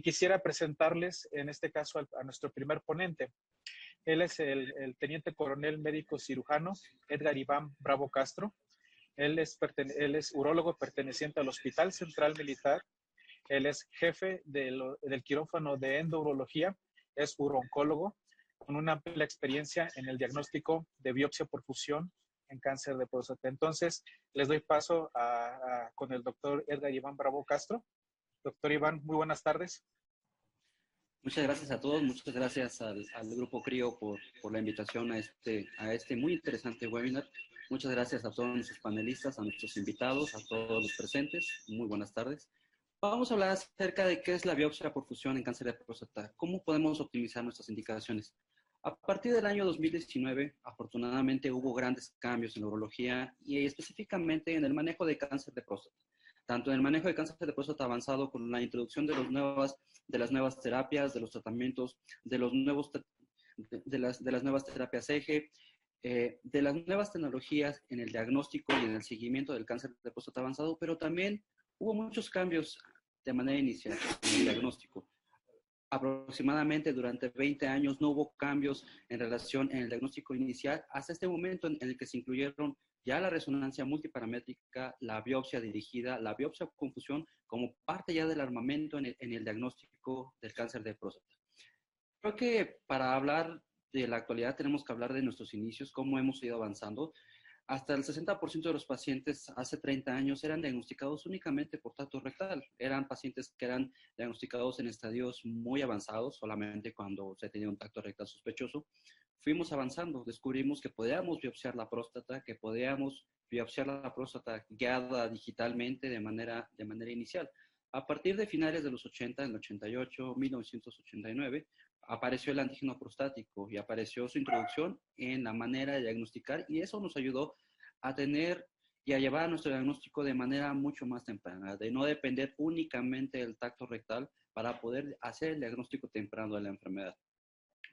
quisiera presentarles, en este caso, a nuestro primer ponente. Él es el teniente coronel médico cirujano Edgar Iván Bravo Castro. Él es urólogo perteneciente al Hospital Central Militar. Él es jefe del quirófano de endourología, es urooncólogo, con una amplia experiencia en el diagnóstico de biopsia por fusión en cáncer de próstata. Entonces, les doy paso con el doctor Edgar Iván Bravo Castro. Doctor Iván, muy buenas tardes. Muchas gracias a todos, muchas gracias al Grupo CRIO por la invitación a este muy interesante webinar. Muchas gracias a todos nuestros panelistas, a nuestros invitados, a todos los presentes. Muy buenas tardes. Vamos a hablar acerca de qué es la biopsia por fusión en cáncer de próstata, cómo podemos optimizar nuestras indicaciones. A partir del año 2019, afortunadamente hubo grandes cambios en la urología y específicamente en el manejo de cáncer de próstata. Tanto en el manejo de cáncer de próstata avanzado con la introducción de las nuevas terapias, de los tratamientos, de las nuevas terapias eje, de las nuevas tecnologías en el diagnóstico y en el seguimiento del cáncer de próstata avanzado, pero también hubo muchos cambios de manera inicial en el diagnóstico. Aproximadamente durante 20 años no hubo cambios en relación en el diagnóstico inicial hasta este momento en el que se incluyeron ya la resonancia multiparamétrica, la biopsia dirigida, la biopsia con fusión como parte ya del armamento en el diagnóstico del cáncer de próstata. Creo que para hablar de la actualidad tenemos que hablar de nuestros inicios, cómo hemos ido avanzando. Hasta el 60% de los pacientes hace 30 años eran diagnosticados únicamente por tacto rectal. Eran pacientes que eran diagnosticados en estadios muy avanzados, solamente cuando se tenía un tacto rectal sospechoso. Fuimos avanzando, descubrimos que podíamos biopsiar la próstata, que podíamos biopsiar la próstata guiada digitalmente de manera inicial. A partir de finales de los 80, en el 88, 1989, apareció el antígeno prostático y apareció su introducción en la manera de diagnosticar y eso nos ayudó a tener y a llevar a nuestro diagnóstico de manera mucho más temprana, de no depender únicamente del tacto rectal para poder hacer el diagnóstico temprano de la enfermedad.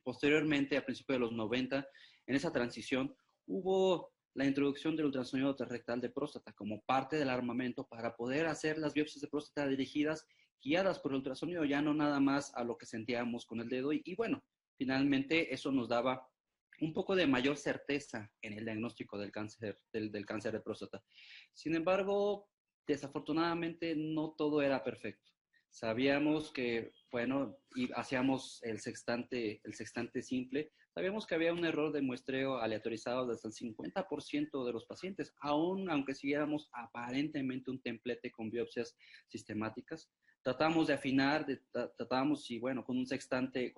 Posteriormente, a principios de los 90, en esa transición hubo la introducción del ultrasonido rectal de próstata como parte del armamento para poder hacer las biopsias de próstata dirigidas guiadas por el ultrasonido, ya no nada más a lo que sentíamos con el dedo. Y bueno, finalmente eso nos daba un poco de mayor certeza en el diagnóstico del cáncer de próstata. Sin embargo, desafortunadamente no todo era perfecto. Sabíamos que, bueno, y hacíamos el sextante simple, sabíamos que había un error de muestreo aleatorizado de hasta el 50% de los pacientes, aunque siguiéramos aparentemente un templete con biopsias sistemáticas. Tratamos de afinar, tratábamos si, bueno, con un sextante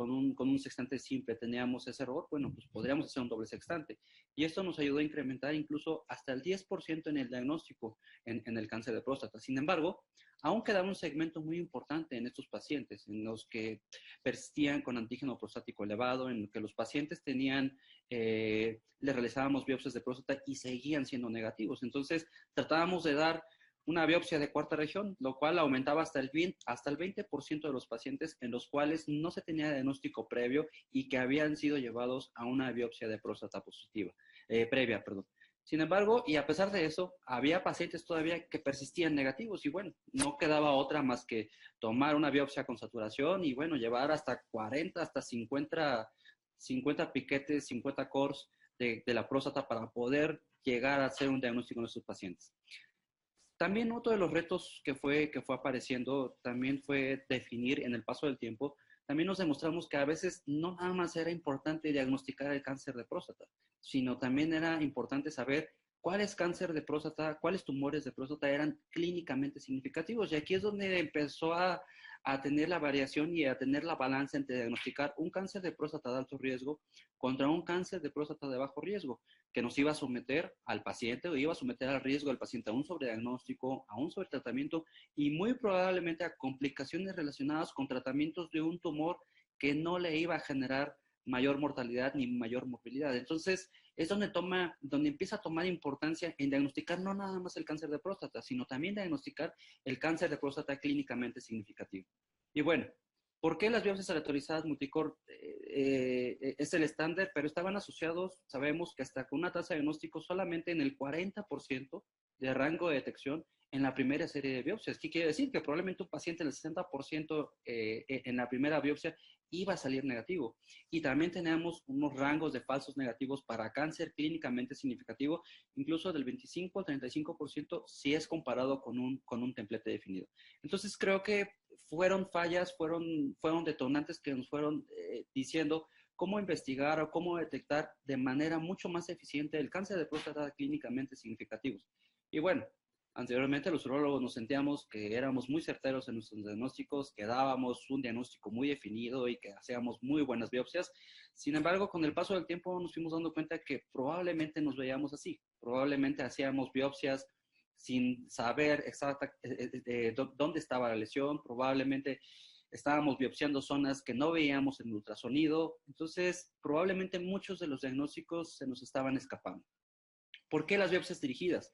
simple teníamos ese error, bueno, pues podríamos hacer un doble sextante. Y esto nos ayudó a incrementar incluso hasta el 10% en el diagnóstico en el cáncer de próstata. Sin embargo, aún quedaba un segmento muy importante en estos pacientes, en los que persistían con antígeno prostático elevado, en los que los pacientes les realizábamos biopsias de próstata y seguían siendo negativos. Entonces, tratábamos de dar una biopsia de cuarta región, lo cual aumentaba hasta el 20% de los pacientes en los cuales no se tenía diagnóstico previo y que habían sido llevados a una biopsia de próstata previa. Sin embargo, y a pesar de eso, había pacientes todavía que persistían negativos y bueno, no quedaba otra más que tomar una biopsia con saturación y bueno, llevar hasta 40, hasta 50 piquetes, 50 cores de la próstata para poder llegar a hacer un diagnóstico en estos pacientes. También otro de los retos que fue apareciendo también fue definir en el paso del tiempo. También nos demostramos que a veces no nada más era importante diagnosticar el cáncer de próstata, sino también era importante saber cuáles cáncer de próstata, cuáles tumores de próstata eran clínicamente significativos. Y aquí es donde empezó a tener la variación y a tener la balanza entre diagnosticar un cáncer de próstata de alto riesgo contra un cáncer de próstata de bajo riesgo, que nos iba a someter al paciente o iba a someter al riesgo del paciente a un sobrediagnóstico, a un sobretratamiento y muy probablemente a complicaciones relacionadas con tratamientos de un tumor que no le iba a generar mayor mortalidad ni mayor morbilidad. Entonces, es donde empieza a tomar importancia en diagnosticar no nada más el cáncer de próstata, sino también diagnosticar el cáncer de próstata clínicamente significativo. Y bueno, ¿por qué las biopsias aleatorizadas multicore es el estándar? Pero estaban asociados, sabemos que hasta con una tasa de diagnóstico solamente en el 40% de rango de detección en la primera serie de biopsias. ¿Qué quiere decir? Que probablemente un paciente, el 60% en la primera biopsia, iba a salir negativo. Y también tenemos unos rangos de falsos negativos para cáncer clínicamente significativo, incluso del 25 al 35% si es comparado con un templete definido. Entonces creo que fueron fallas, fueron detonantes que nos fueron diciendo cómo investigar o cómo detectar de manera mucho más eficiente el cáncer de próstata clínicamente significativos. Y bueno, anteriormente los urólogos nos sentíamos que éramos muy certeros en nuestros diagnósticos, que dábamos un diagnóstico muy definido y que hacíamos muy buenas biopsias. Sin embargo, con el paso del tiempo nos fuimos dando cuenta que probablemente nos veíamos así. Probablemente hacíamos biopsias sin saber exactamente dónde estaba la lesión. Probablemente estábamos biopsiando zonas que no veíamos en ultrasonido. Entonces, probablemente muchos de los diagnósticos se nos estaban escapando. ¿Por qué las biopsias dirigidas?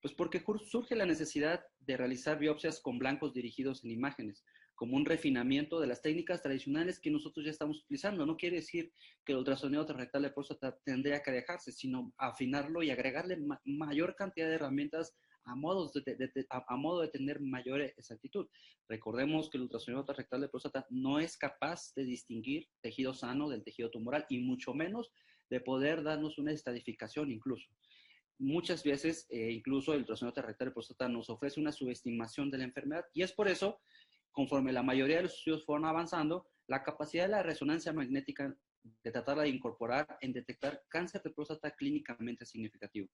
Pues porque surge la necesidad de realizar biopsias con blancos dirigidos en imágenes, como un refinamiento de las técnicas tradicionales que nosotros ya estamos utilizando. No quiere decir que el ultrasonido rectal de próstata tendría que alejarse, sino afinarlo y agregarle mayor cantidad de herramientas a modo de tener mayor exactitud. Recordemos que el ultrasonido rectal de próstata no es capaz de distinguir tejido sano del tejido tumoral y mucho menos de poder darnos una estadificación incluso. Muchas veces, incluso el ultrasonido rectal de próstata nos ofrece una subestimación de la enfermedad y es por eso, conforme la mayoría de los estudios fueron avanzando, la capacidad de la resonancia magnética de tratarla de incorporar en detectar cáncer de próstata clínicamente significativo.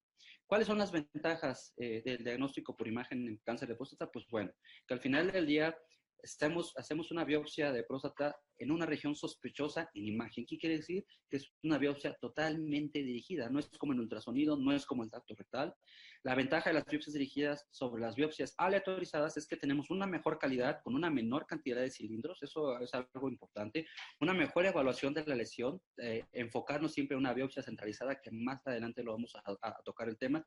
¿Cuáles son las ventajas del diagnóstico por imagen en cáncer de próstata? Pues bueno, que al final del día hacemos una biopsia de próstata en una región sospechosa en imagen. ¿Qué quiere decir? Que es una biopsia totalmente dirigida. No es como el ultrasonido, no es como el tacto rectal. La ventaja de las biopsias dirigidas sobre las biopsias aleatorizadas es que tenemos una mejor calidad con una menor cantidad de cilindros. Eso es algo importante. Una mejor evaluación de la lesión. Enfocarnos siempre en una biopsia centralizada, que más adelante lo vamos a tocar el tema.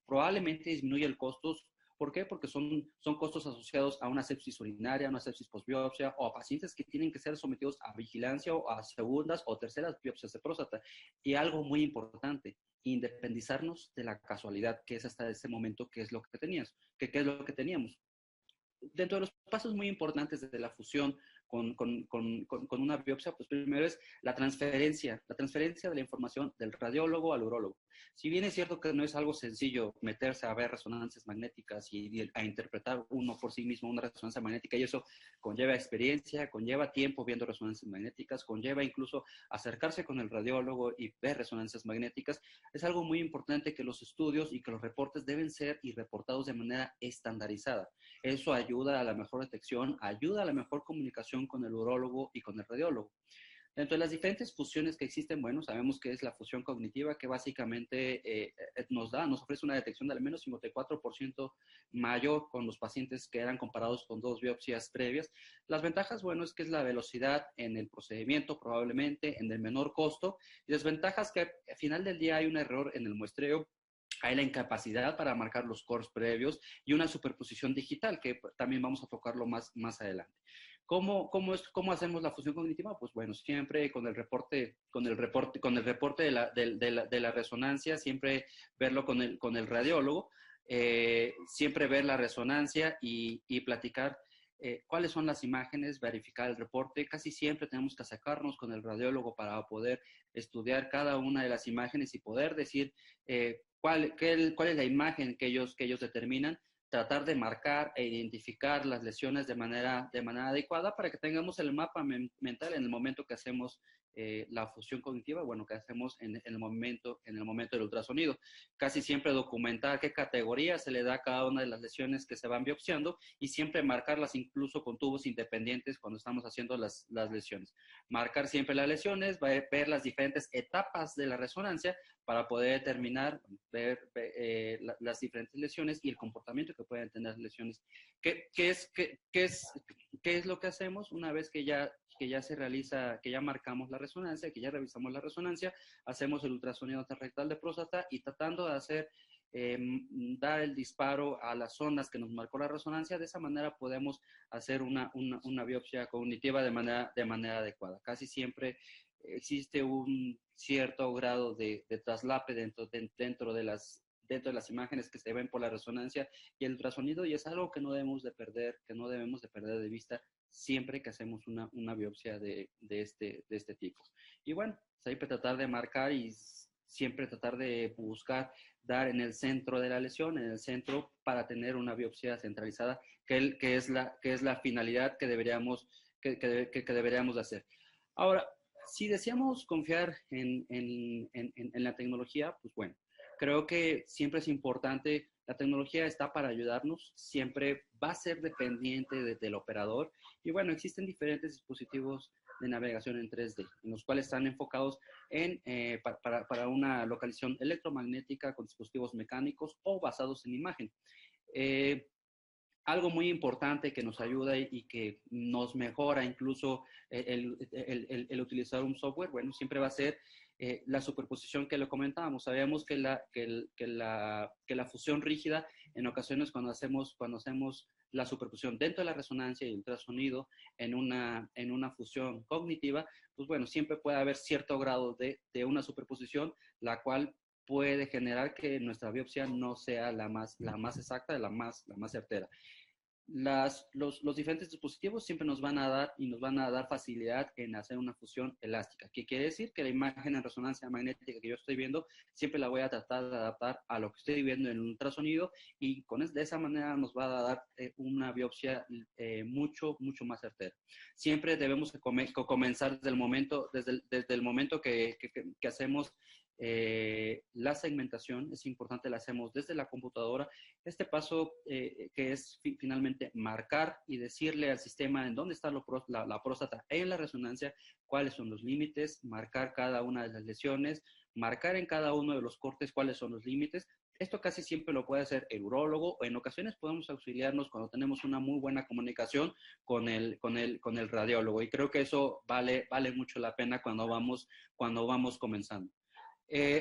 Probablemente disminuye el costo. ¿Por qué? Porque son costos asociados a una sepsis urinaria, a una sepsis postbiopsia o a pacientes que tienen que ser sometidos a vigilancia o a segundas o terceras biopsias de próstata. Y algo muy importante, independizarnos de la casualidad, que es hasta ese momento qué es lo que es lo que teníamos. Dentro de los pasos muy importantes de la fusión con una biopsia, pues primero es la transferencia de la información del radiólogo al urólogo. Si bien es cierto que no es algo sencillo meterse a ver resonancias magnéticas y a interpretar uno por sí mismo una resonancia magnética, y eso conlleva experiencia, conlleva tiempo viendo resonancias magnéticas, conlleva incluso acercarse con el radiólogo y ver resonancias magnéticas, es algo muy importante que los estudios y que los reportes deben ser y reportados de manera estandarizada. Eso ayuda a la mejor detección, ayuda a la mejor comunicación con el urólogo y con el radiólogo. Dentro de las diferentes fusiones que existen, bueno, sabemos que es la fusión cognitiva que básicamente nos ofrece una detección de al menos 54% mayor con los pacientes que eran comparados con 2 biopsias previas. Las ventajas, bueno, es que es la velocidad en el procedimiento probablemente, en el menor costo, y las ventajas que al final del día hay un error en el muestreo, hay la incapacidad para marcar los cores previos y una superposición digital, que también vamos a tocarlo más adelante. ¿Cómo hacemos la fusión cognitiva? Pues bueno, siempre con el reporte de la resonancia, siempre verlo con el radiólogo, siempre ver la resonancia y platicar cuáles son las imágenes, verificar el reporte. Casi siempre tenemos que acercarnos con el radiólogo para poder estudiar cada una de las imágenes y poder decir cuál es la imagen que ellos determinan, tratar de marcar e identificar las lesiones de manera adecuada para que tengamos el mapa mental en el momento que hacemos la fusión cognitiva, bueno, que hacemos en el momento del ultrasonido. Casi siempre documentar qué categoría se le da a cada una de las lesiones que se van biopsiando y siempre marcarlas incluso con tubos independientes cuando estamos haciendo las lesiones. Marcar siempre las lesiones, ver las diferentes etapas de la resonancia para poder determinar, ver las diferentes lesiones y el comportamiento que pueden tener las lesiones. ¿Qué es lo que hacemos una vez que ya se realiza, que ya marcamos la resonancia, que ya revisamos la resonancia, hacemos el ultrasonido rectal de próstata y tratando de hacer, dar el disparo a las zonas que nos marcó la resonancia? De esa manera podemos hacer una biopsia cognitiva de manera adecuada. Casi siempre existe un cierto grado de traslape dentro de las dentro de las imágenes que se ven por la resonancia y el ultrasonido, y es algo que no debemos de perder, de vista siempre que hacemos una biopsia de este tipo. Y bueno, siempre tratar de marcar y siempre tratar de buscar dar en el centro de la lesión, en el centro, para tener una biopsia centralizada, que es la finalidad que deberíamos de hacer. Ahora, si deseamos confiar en la tecnología, pues bueno, creo que siempre es importante, la tecnología está para ayudarnos, siempre va a ser dependiente del operador. Y bueno, existen diferentes dispositivos de navegación en 3D, en los cuales están enfocados para una localización electromagnética con dispositivos mecánicos o basados en imagen. Algo muy importante que nos ayuda y que nos mejora incluso el utilizar un software, bueno, siempre va a ser la superposición que lo comentábamos. Sabemos que la fusión rígida, en ocasiones cuando hacemos la superposición dentro de la resonancia y el ultrasonido en una fusión cognitiva, pues bueno, siempre puede haber cierto grado de una superposición, la cual puede generar que nuestra biopsia no sea la más exacta, la más certera. Los diferentes dispositivos siempre nos van a dar facilidad en hacer una fusión elástica, que quiere decir que la imagen en resonancia magnética que yo estoy viendo siempre la voy a tratar de adaptar a lo que estoy viendo en un ultrasonido, y de esa manera nos va a dar una biopsia mucho más certera. Siempre debemos comenzar desde el momento que hacemos la segmentación. Es importante, la hacemos desde la computadora. Este paso que es finalmente marcar y decirle al sistema en dónde está la próstata en la resonancia, cuáles son los límites, marcar cada una de las lesiones, marcar en cada uno de los cortes cuáles son los límites. Esto casi siempre lo puede hacer el urólogo, o en ocasiones podemos auxiliarnos cuando tenemos una muy buena comunicación con el radiólogo, y creo que eso vale mucho la pena cuando vamos comenzando.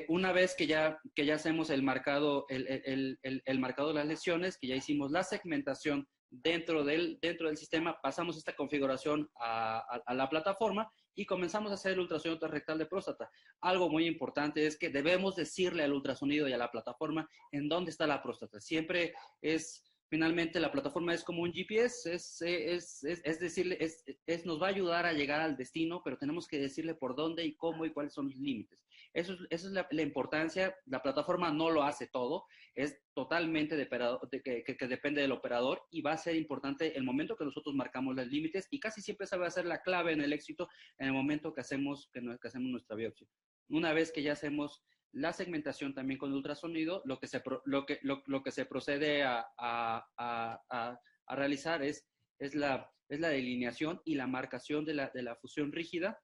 Una vez que ya hacemos el marcado de las lesiones, que ya hicimos la segmentación dentro del sistema, pasamos esta configuración a la plataforma y comenzamos a hacer el ultrasonido rectal de próstata. Algo muy importante es que debemos decirle al ultrasonido y a la plataforma en dónde está la próstata. Siempre finalmente la plataforma es como un GPS, es decirle, nos va a ayudar a llegar al destino, pero tenemos que decirle por dónde y cómo y cuáles son los límites. Esa es la importancia. La plataforma no lo hace todo, es totalmente que depende del operador, y va a ser importante el momento que nosotros marcamos los límites, y casi siempre esa va a ser la clave en el éxito en el momento que hacemos nuestra biopsia. Una vez que ya hacemos la segmentación también con ultrasonido, lo que se procede a realizar es la delineación y la marcación de la fusión rígida,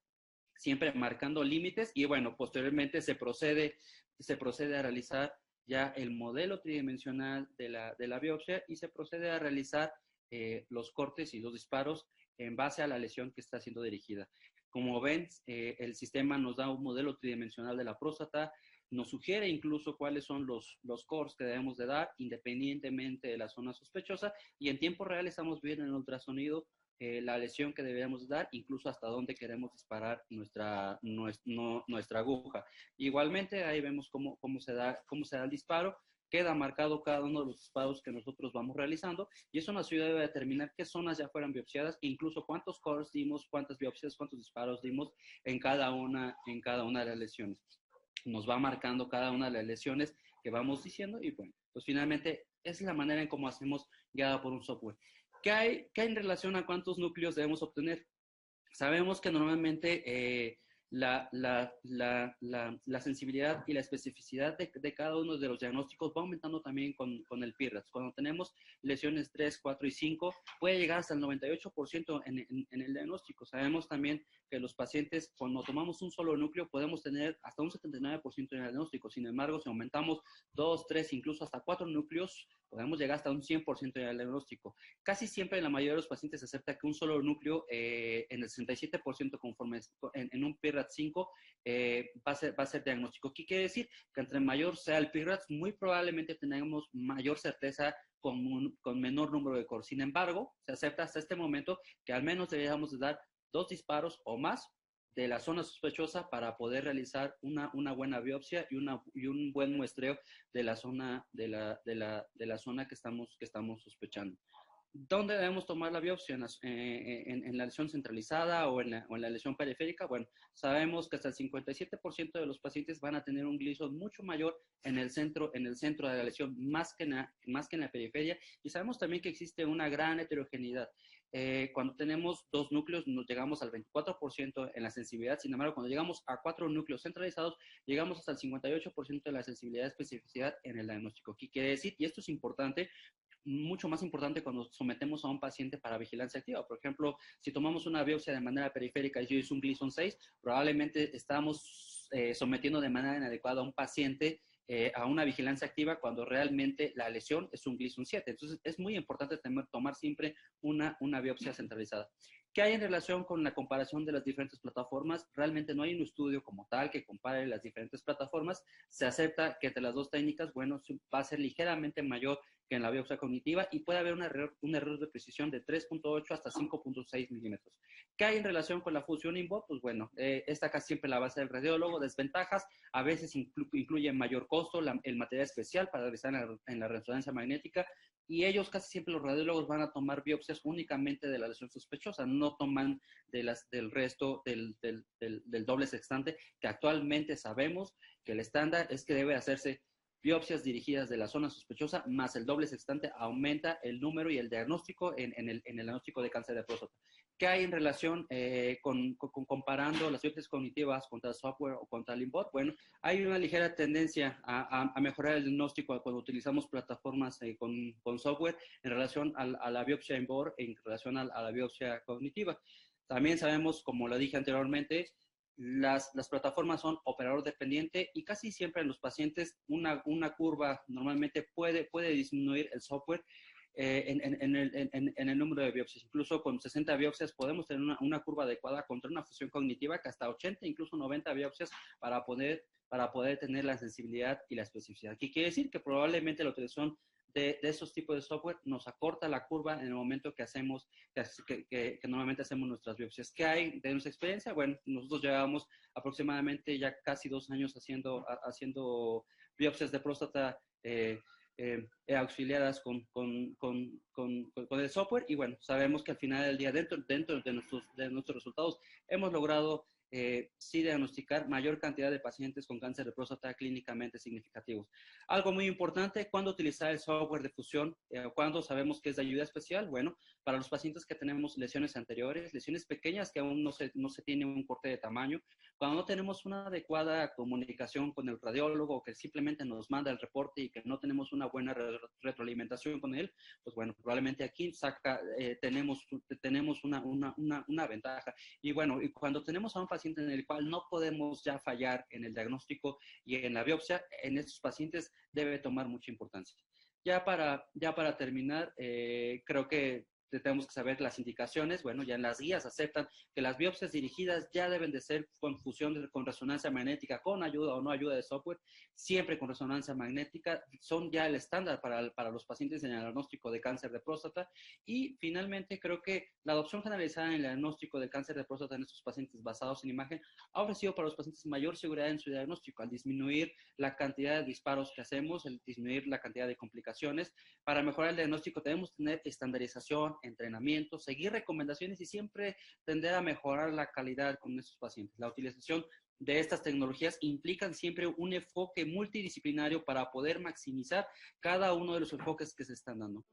siempre marcando límites, y bueno, posteriormente se procede a realizar ya el modelo tridimensional de la biopsia, y se procede a realizar los cortes y los disparos en base a la lesión que está siendo dirigida. Como ven, el sistema nos da un modelo tridimensional de la próstata, nos sugiere incluso cuáles son los cores que debemos de dar independientemente de la zona sospechosa, y en tiempo real estamos viendo en el ultrasonido la lesión que debemos dar, incluso hasta dónde queremos disparar nuestra aguja. Igualmente ahí vemos cómo se da el disparo. Queda marcado cada uno de los disparos que nosotros vamos realizando, y eso nos ayuda a determinar qué zonas ya fueron biopsiadas, incluso cuántos cores dimos, cuántas biopsias, cuántos disparos dimos en cada una de las lesiones. Nos va marcando cada una de las lesiones que vamos diciendo, y bueno, pues finalmente es la manera en cómo hacemos, guiada por un software. ¿Qué hay en relación a cuántos núcleos debemos obtener? Sabemos que normalmente la sensibilidad y la especificidad de cada uno de los diagnósticos va aumentando también con el PIRADS. Cuando tenemos lesiones 3, 4 y 5, puede llegar hasta el 98% en el diagnóstico. Sabemos también que los pacientes, cuando tomamos un solo núcleo, podemos tener hasta un 79% en el diagnóstico. Sin embargo, si aumentamos 2, 3, incluso hasta 4 núcleos, podemos llegar hasta un 100% en el diagnóstico. Casi siempre en la mayoría de los pacientes se acepta que un solo núcleo, en el 67% conforme en un PIRADS 5, va a ser diagnóstico. ¿Qué quiere decir? Que entre mayor sea el PIRADS, muy probablemente tenemos mayor certeza con menor número de cores. Sin embargo, se acepta hasta este momento que al menos deberíamos de dar 2 disparos o más de la zona sospechosa para poder realizar una buena biopsia y un buen muestreo de la zona, de la zona que estamos sospechando. ¿Dónde debemos tomar la biopsia? En la lesión centralizada o en la lesión periférica? Bueno, sabemos que hasta el 57% de los pacientes van a tener un Gleason mucho mayor en el centro de la lesión, más que en la periferia, y sabemos también que existe una gran heterogeneidad. Cuando tenemos 2 núcleos nos llegamos al 24% en la sensibilidad, sin embargo, cuando llegamos a 4 núcleos centralizados, llegamos hasta el 58% de la sensibilidad y especificidad en el diagnóstico. ¿Qué quiere decir? Y esto es importante, mucho más importante cuando sometemos a un paciente para vigilancia activa. Por ejemplo, si tomamos una biopsia de manera periférica y yo hice un Gleason 6, probablemente estamos sometiendo de manera inadecuada a un paciente a una vigilancia activa cuando realmente la lesión es un Gleason 7. Entonces, es muy importante tomar siempre una biopsia centralizada. ¿Qué hay en relación con la comparación de las diferentes plataformas? Realmente no hay un estudio como tal que compare las diferentes plataformas. Se acepta que entre las dos técnicas, bueno, va a ser ligeramente mayor que en la biopsia cognitiva y puede haber un error de precisión de 3.8 hasta 5.6 milímetros. ¿Qué hay en relación con la fusión in-bot? Pues bueno, esta casi siempre la va a hacer el radiólogo. Desventajas, a veces incluye mayor costo, el material especial para realizar en la resonancia magnética, y ellos casi siempre, los radiólogos, van a tomar biopsias únicamente de la lesión sospechosa, no toman del resto del doble sextante, que actualmente sabemos que el estándar es que debe hacerse biopsias dirigidas de la zona sospechosa, más el doble sextante aumenta el número y el diagnóstico en el diagnóstico de cáncer de próstata. ¿Qué hay en relación comparando las biopsias cognitivas contra el software o contra el in-bot? Bueno, hay una ligera tendencia a mejorar el diagnóstico cuando utilizamos plataformas con software en relación a la biopsia in-bot, en relación a la biopsia cognitiva. También sabemos, como lo dije anteriormente, las plataformas son operador dependiente y casi siempre en los pacientes una curva normalmente puede disminuir el software en el número de biopsias. Incluso con 60 biopsias podemos tener una curva adecuada contra una fusión cognitiva que hasta 80, incluso 90 biopsias para poder tener la sensibilidad y la especificidad. ¿Qué quiere decir? Que probablemente la utilización de esos tipos de software nos acorta la curva en el momento que normalmente hacemos nuestras biopsias. ¿Qué hay de nuestra experiencia? Bueno, nosotros llevamos aproximadamente ya casi 2 años haciendo biopsias de próstata auxiliadas con el software, y bueno, sabemos que al final del día, dentro de nuestros resultados, hemos logrado sí diagnosticar mayor cantidad de pacientes con cáncer de próstata clínicamente significativos. Algo muy importante, ¿cuándo utilizar el software de fusión? ¿Cuándo sabemos que es de ayuda especial? Bueno, para los pacientes que tenemos lesiones anteriores, lesiones pequeñas que aún no se tiene un corte de tamaño, cuando no tenemos una adecuada comunicación con el radiólogo, que simplemente nos manda el reporte y que no tenemos una buena retroalimentación con él, pues bueno, probablemente aquí tenemos una ventaja. Y bueno, y cuando tenemos a un paciente en el cual no podemos ya fallar en el diagnóstico y en la biopsia, en estos pacientes debe tomar mucha importancia. Ya para terminar, creo que tenemos que saber las indicaciones. Bueno, ya en las guías aceptan que las biopsias dirigidas ya deben de ser con fusión con resonancia magnética, con ayuda o no ayuda de software, siempre con resonancia magnética, son ya el estándar para los pacientes en el diagnóstico de cáncer de próstata. Y finalmente, creo que la adopción generalizada en el diagnóstico de cáncer de próstata en estos pacientes basados en imagen ha ofrecido para los pacientes mayor seguridad en su diagnóstico, al disminuir la cantidad de disparos que hacemos, al disminuir la cantidad de complicaciones. Para mejorar el diagnóstico debemos tener estandarización, entrenamiento, seguir recomendaciones y siempre tender a mejorar la calidad con estos pacientes. La utilización de estas tecnologías implican siempre un enfoque multidisciplinario para poder maximizar cada uno de los enfoques que se están dando.